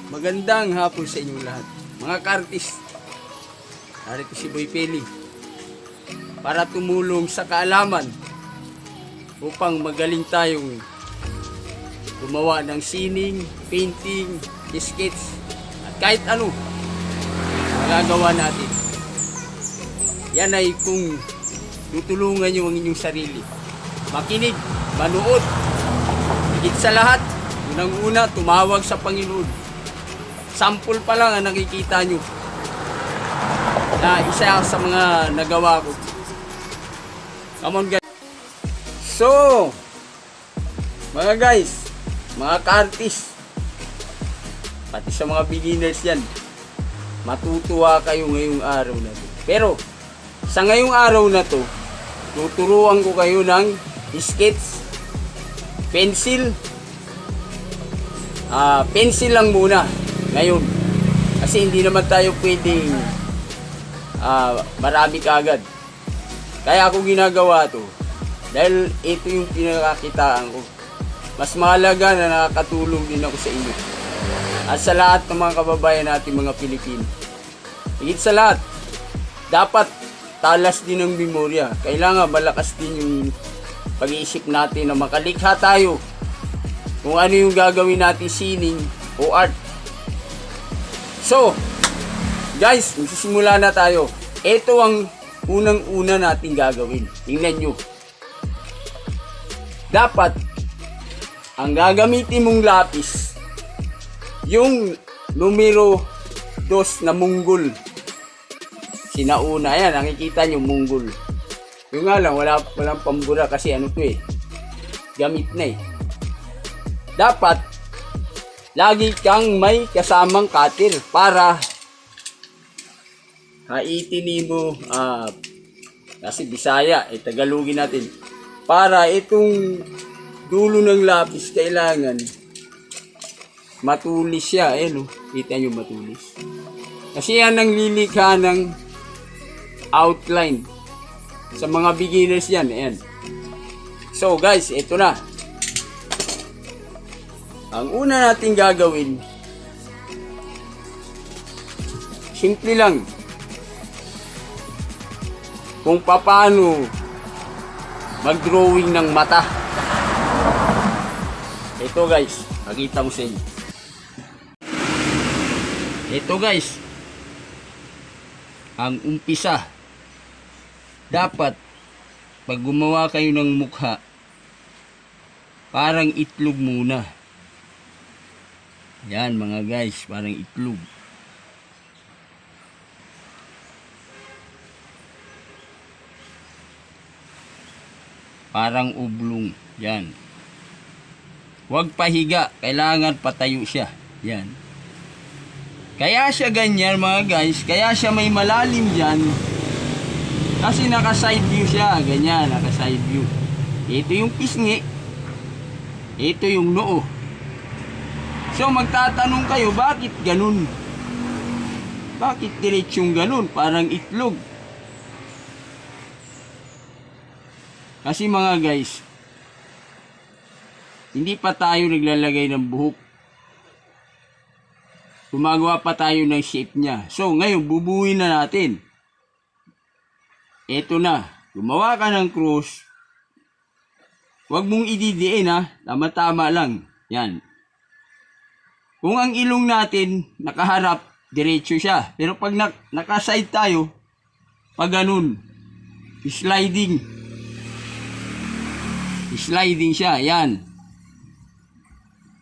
Magandang hapon sa inyong lahat. Mga ka-artist, narito si Boy Peli para tumulong sa kaalaman upang magaling tayong gumawa ng sining, painting, sketch at kahit ano magagawa natin. Yan ay kung tutulungan nyo ang inyong sarili. Makinig, manood, higit sa lahat, unang-una tumawag sa Panginoon. Sample pa lang ang nakikita nyo na isa sa mga nagawa ko. Come on guys. So, mga guys, mga ka-artist, pati sa mga beginners yan, matutuwa kayo ngayong araw na to. Pero, sa ngayong araw na to, tuturuan ko kayo ng sketch, pencil, pencil lang muna ngayon. Kasi hindi naman tayo pwedeng marami kaagad. Kaya ako ginagawa to dahil ito yung pinakakitaan ko. Mas mahalaga na nakakatulong din ako sa inyo at sa lahat ng mga kababayan natin mga Pilipino. Higit sa lahat, dapat talas din ang memorya. Kailangan malakas din yung pag-iisip natin na makalikha tayo kung ano yung gagawin natin, sining o art. So, guys, magsisimula na tayo. Ito ang unang-una natin gagawin. Tingnan nyo. Dapat, ang gagamitin mong lapis, yung numero 2 na munggol. Sinauna, yan, nakikita nyo, munggol. Yung nga lang, walang pambura kasi ano to gamit na Dapat, lagi kang may kasamang cutter para haitin mo, kasi Bisaya, Tagalogin natin. Para itong dulo ng lapis, kailangan matulis siya. Kita nyo matulis. Kasi yan ang lilikha ng outline. Sa mga beginners yan, ayan. So guys, ito na. Ang una natin gagawin, simple lang. Kung paano mag-drawing ng mata. Ito guys, pakita mo sa inyo. Ito guys, ang umpisa. Dapat, pag gumawa kayo ng mukha, parang itlog muna. Yan mga guys, parang itlog. Parang oblong. Yan. Huwag pahiga, kailangan patayo siya. Yan. Kaya siya ganyan mga guys, kaya siya may malalim dyan. Kasi naka-side view siya, ganyan, naka-side view. Ito yung pisngi. Ito yung noo. So magtatanong kayo, bakit ganun? Bakit diretsong ganun? Parang itlog. Kasi mga guys, hindi pa tayo naglalagay ng buhok. Gumagawa pa tayo ng shape niya. So ngayon, bubuuin na natin. Ito na. Gumawa ka ng cross. Huwag mong ididiin Tama-tama lang. Yan. Kung ang ilong natin nakaharap, diretso siya. Pero pag naka-side tayo, pag ganun, sliding. Sliding siya. Yan.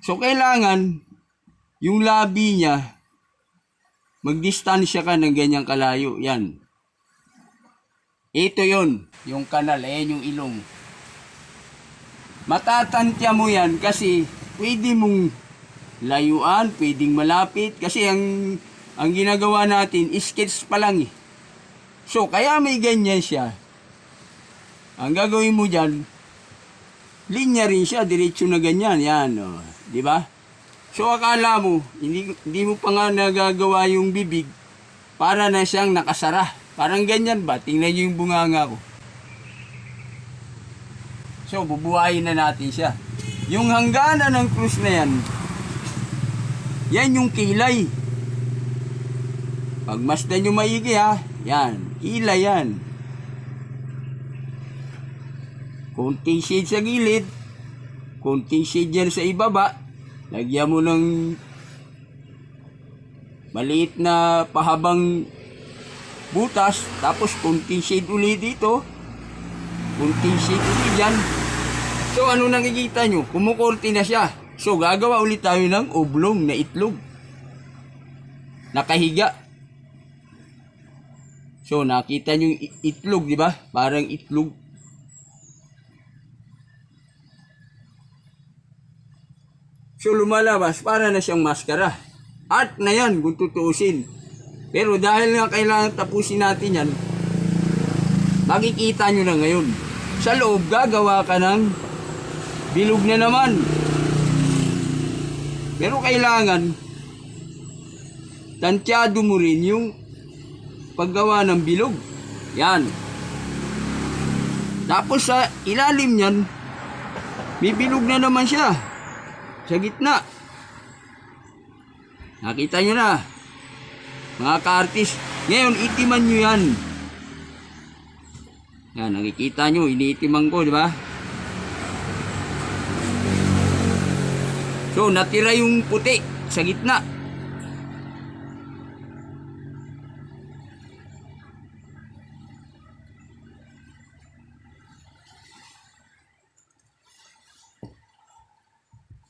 So, kailangan, yung labi niya, magdistansya ka ng ganyang kalayo. Yan. Ito yon, yung kanal. Ayan yung ilong. Matatantya mo yan kasi pwede mong layuan, pwedeng malapit. Kasi ang ginagawa natin, sketch pa lang So, kaya may ganyan siya. Ang gagawin mo dyan, linya rin siya, diretso na ganyan. Yan, di ba? So, akala mo, hindi mo pa nga nagagawa yung bibig para na siyang nakasara. Parang ganyan ba? Tingnan nyo yung bunganga ko. So, bubuhayin na natin siya. Yung hangganan ng krus na yan, yan yung kilay. Pagmasdan nyo maigi ha, yan, kilay yan. Konting shade sa gilid, konting shade yan sa ibaba, lagyan mo ng maliit na pahabang butas, tapos konting shade ulit dito, konting shade ulit dyan. So ano nakikita nyo? Kumukorte na siya. So gagawa ulit tayo ng oblong na itlog. Nakahiga. So nakita nyo yung itlog, di ba? Parang itlog. So lumalabas, para na siyang maskara. Art na yan kung tutuusin. Pero dahil nga kailangan tapusin natin yan, makikita nyo na ngayon. Sa loob, gagawa ka ng bilog na naman. Pero kailangan, tansyado mo rin yung paggawa ng bilog. Yan. Tapos sa ilalim yan, may bilog na naman siya. Sa gitna. Nakita nyo na. Mga ka-artist. Ngayon, itiman nyo yan. Yan, nakikita nyo. Iniitiman ko, di ba? So, natira yung puti sa gitna.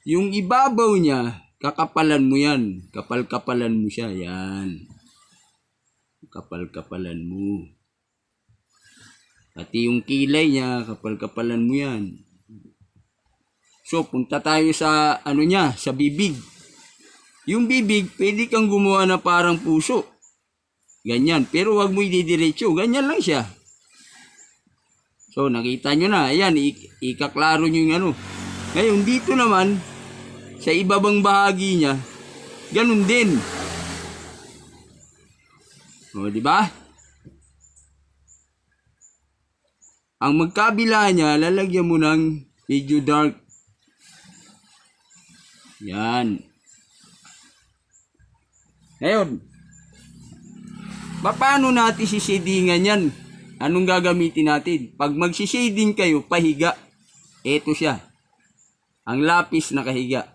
Yung ibabaw niya, kakapalan mo yan. Kapal-kapalan mo siya. Yan. Kapal-kapalan mo. Pati yung kilay niya, kapal-kapalan mo yan. So, punta tayo sa, ano niya, sa bibig. Yung bibig, pwede kang gumawa na parang puso. Ganyan. Pero wag mo ididiretso. Ganyan lang siya. So, nakita nyo na. Ayan, ikaklaro nyo yung ano. Ngayon, dito naman, sa ibabang bahagi niya, ganun din. O, di ba? Ang magkabila niya, lalagyan mo ng medyo dark. Yan. Ngayon, paano natin sishadingan yan? Anong gagamitin natin? Pag magsishading kayo, pahiga. Ito siya. Ang lapis na kahiga.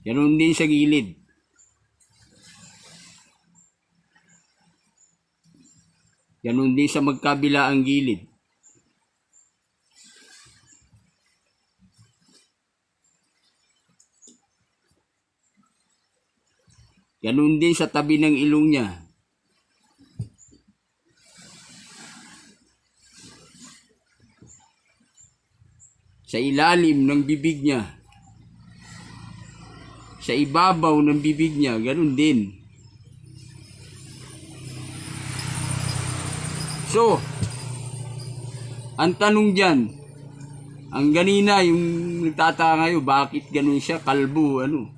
Ganun din sa gilid. Ganun din sa magkabila ang gilid. Ganun din sa tabi ng ilong niya. Sa ilalim ng bibig niya. Sa ibabaw ng bibig niya, ganun din. So, ang tanong dyan, ang ganina, yung nagtataka kayo, bakit ganun siya, kalbo, ano?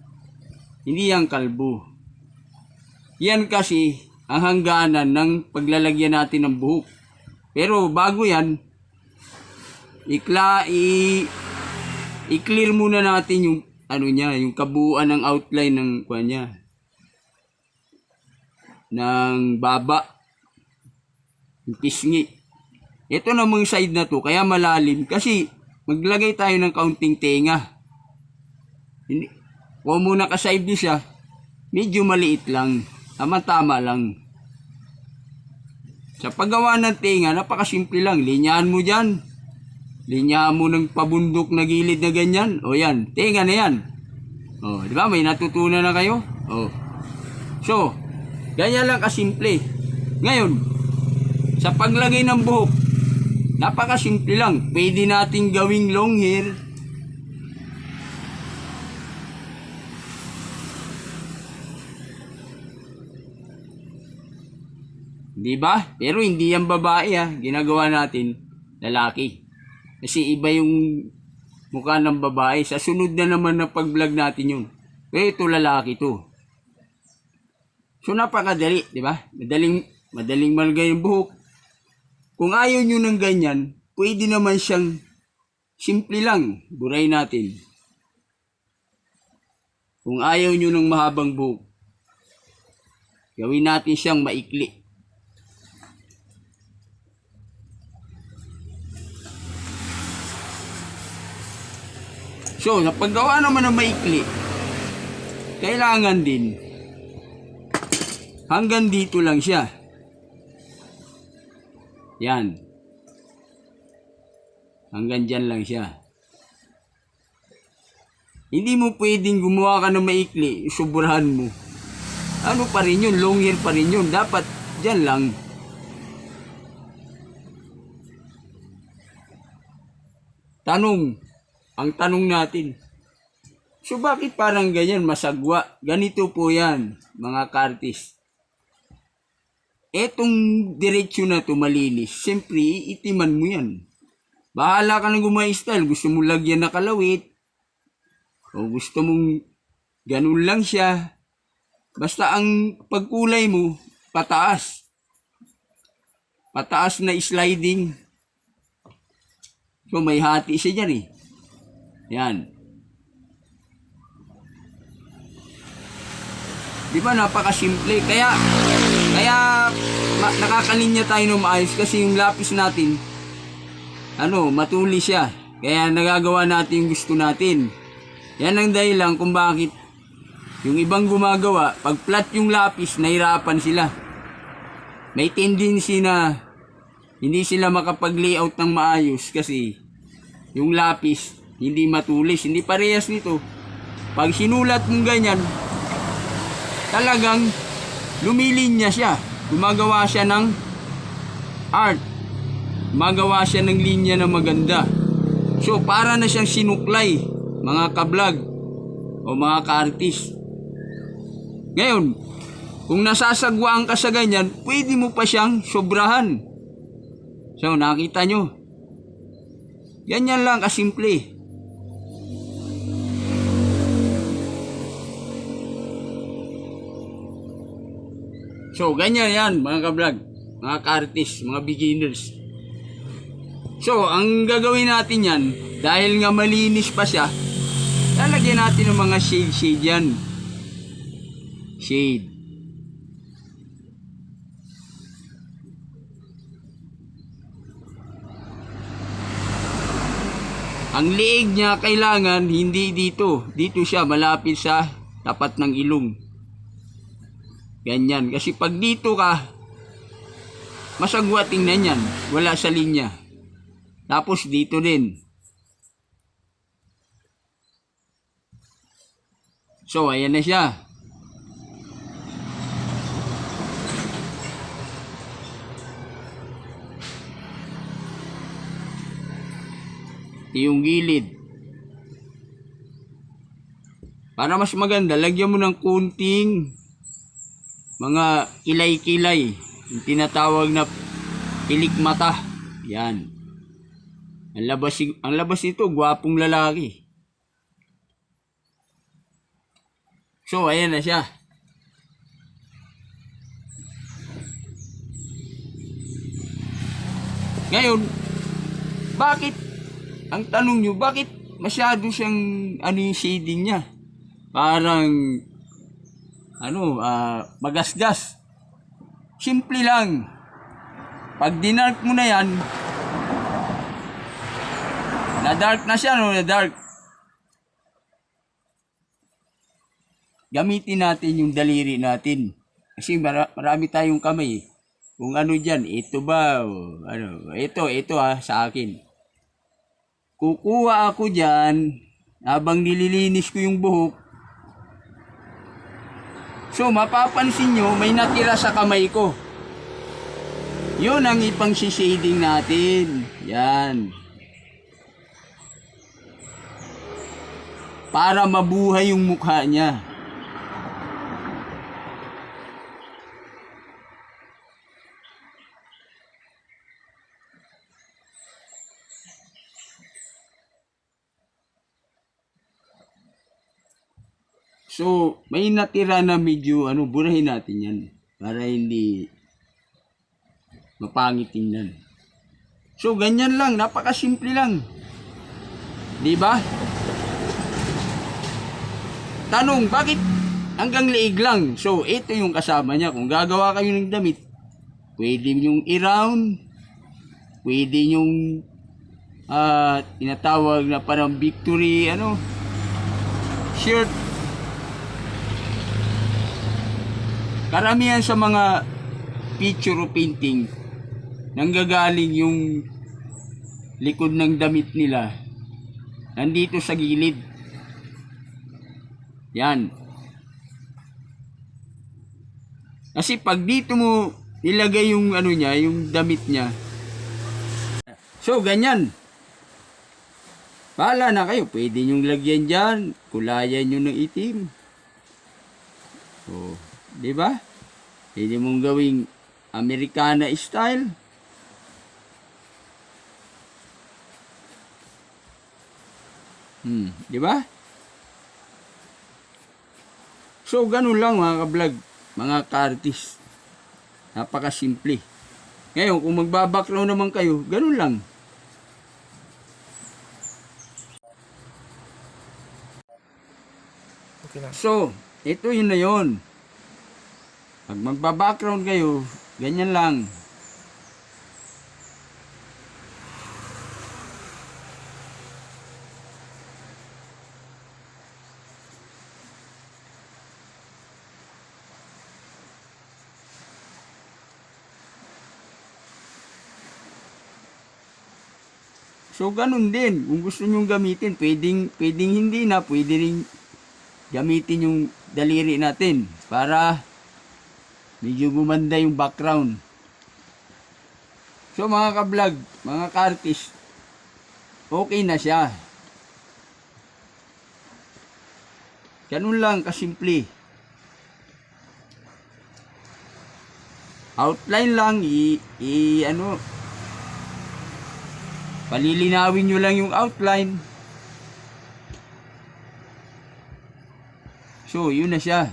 Hindi yan kalbo. Yan kasi, ang hangganan ng paglalagyan natin ng buhok. Pero bago yan, i-clear muna natin yung ano niya, yung kabuuan ng outline ng niya. Ng baba. Yung pisngi. Ito namang side na to, kaya malalim. Kasi maglagay tayo ng kaunting tenga. Kung muna ka-side din siya, medyo maliit lang. Tama-tama lang. Sa paggawa ng tenga, napakasimple lang. Linyahan mo dyan. Linyahan mo ng pabundok na gilid na ganyan. O yan, tenga na yan. O, di ba? May natutunan na kayo? O. So, ganyan lang kasimple. Ngayon, sa paglagay ng buhok, napakasimple lang. Pwede nating gawing long hair. Di ba? Pero hindi yan babae ha. Ginagawa natin lalaki. Kasi iba yung mukha ng babae. Sa sunod na naman na pag-vlog natin yun. Pero ito lalaki to. So napakadali, di ba? Madaling malagay yung buhok. Kung ayaw nyo ng ganyan, pwede naman siyang simple lang, buray natin. Kung ayaw nyo ng mahabang buhok, gawin natin siyang maikli. So, sa paggawa naman ng maikli, kailangan din hanggang dito lang siya. Yan. Hanggang dyan lang siya. Hindi mo pwedeng gumawa ka ng maikli, sobrahan mo. Ano pa rin yun? Long hair pa rin yun. Dapat dyan lang. Ang tanong natin, so bakit parang ganyan masagwa? Ganito po yan, mga ka-artist. Etong diretsyo na to malinis, siyempre iitiman mo yan. Bahala ka na gumay-style, gusto mo lagyan na kalawit, o gusto mong ganun lang siya. Basta ang pagkulay mo, pataas. Pataas na sliding. So may hati siya dyan eh. Yan. Di ba napakasimple? Kaya nakakalinya tayo ng maayos kasi yung lapis natin, matuli siya. Kaya nagagawa natin yung gusto natin. Yan ang dahilan kung bakit yung ibang gumagawa, pag flat yung lapis, nahirapan sila. May tendency na hindi sila makapag-layout ng maayos kasi yung lapis hindi matulis, hindi parehas nito. Pag sinulat mong ganyan, talagang lumilinya siya. Gumagawa siya ng art. Gumagawa siya ng linya na maganda. So, para na siyang sinuklay, mga ka-vlog o mga ka-artist. Ngayon, kung nasasagwaan ka sa ganyan, pwede mo pa siyang sobrahan. So, nakita nyo? Ganyan lang kasimple. So, ganyan yan, mga ka-vlog, mga ka-artist, mga beginners. So, ang gagawin natin yan, dahil nga malinis pa siya, lalagyan natin ng mga shade yan. Shade. Ang liig niya kailangan hindi dito. Dito siya malapit sa tapat ng ilong. Ganyan. Kasi pag dito ka, masagwa tingnan yan. Wala sa linya. Tapos dito din. So, ayan na siya. Yung gilid. Para mas maganda, lagyan mo ng kunting mga kilay-kilay. Yung tinatawag na pilik mata. Yan. Ang labas nito, gwapong lalaki. So, ayan na siya. Ngayon, bakit? Ang tanong nyo, bakit masyado siyang yung shading niya? Parang magasgas. Simple lang. Pag dinark mo na yan, na-dark na siya, na-dark. Gamitin natin yung daliri natin. Kasi marami tayong kamay. Kung ano dyan, ito ba? Ito sa akin. Kukuha ako dyan, habang nililinis ko yung buhok. So, mapapansin nyo, may natira sa kamay ko. Yun ang ipang-shading natin. Yan. Para mabuhay yung mukha niya. So, may natira na medyo, burahin natin yan. Para hindi mapangit tingnan. So, ganyan lang. Napakasimple lang. Di ba? Tanong, bakit hanggang liig lang? So, ito yung kasama niya. Kung gagawa kayo ng damit, pwede nyong i-round, pwede nyong tinatawag na parang victory, shirt. Karamihan sa mga picture o painting, nanggagaling yung likod ng damit nila nandito sa gilid. Yan. Kasi pag dito mo nilagay yung niya, yung damit niya. So, ganyan. Bahala na kayo. Pwede nyong lagyan dyan. Kulayan nyo ng itim. So, di ba? Pwede mong gawing Americana style. Di ba? So, ganun lang mga ka-vlog, mga ka-artist. Napakasimple. Ngayon, kung magbabackground naman kayo, ganun lang. Okay na. So, ito yun na yun. Pag magbabackground kayo, ganyan lang. So, ganun din. Kung gusto nyong gamitin, pwedeng hindi na, pwede rin gamitin yung daliri natin para medyo gumanda yung background. So, mga ka-vlog, mga ka-artist, okay na siya. Ganun lang, kasimple. Outline lang, palilinawin nyo lang yung outline. So, yun na siya.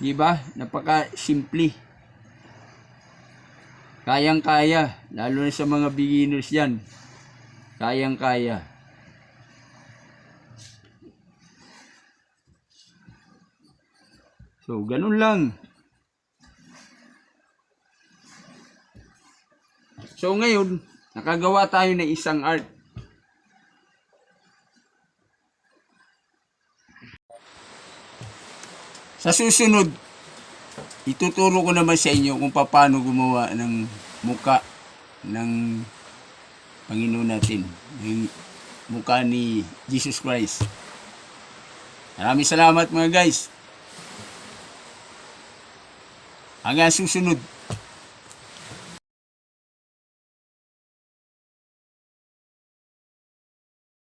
Diba? Napaka-simple. Kayang-kaya. Lalo na sa mga beginners yan. Kayang-kaya. So, ganun lang. So, ngayon, nakagawa tayo ng isang art. Sa susunod, ituturo ko naman sa inyo kung paano gumawa ng muka ng Panginoon natin. Yung muka ni Jesus Christ. Maraming salamat mga guys. Hanggang susunod.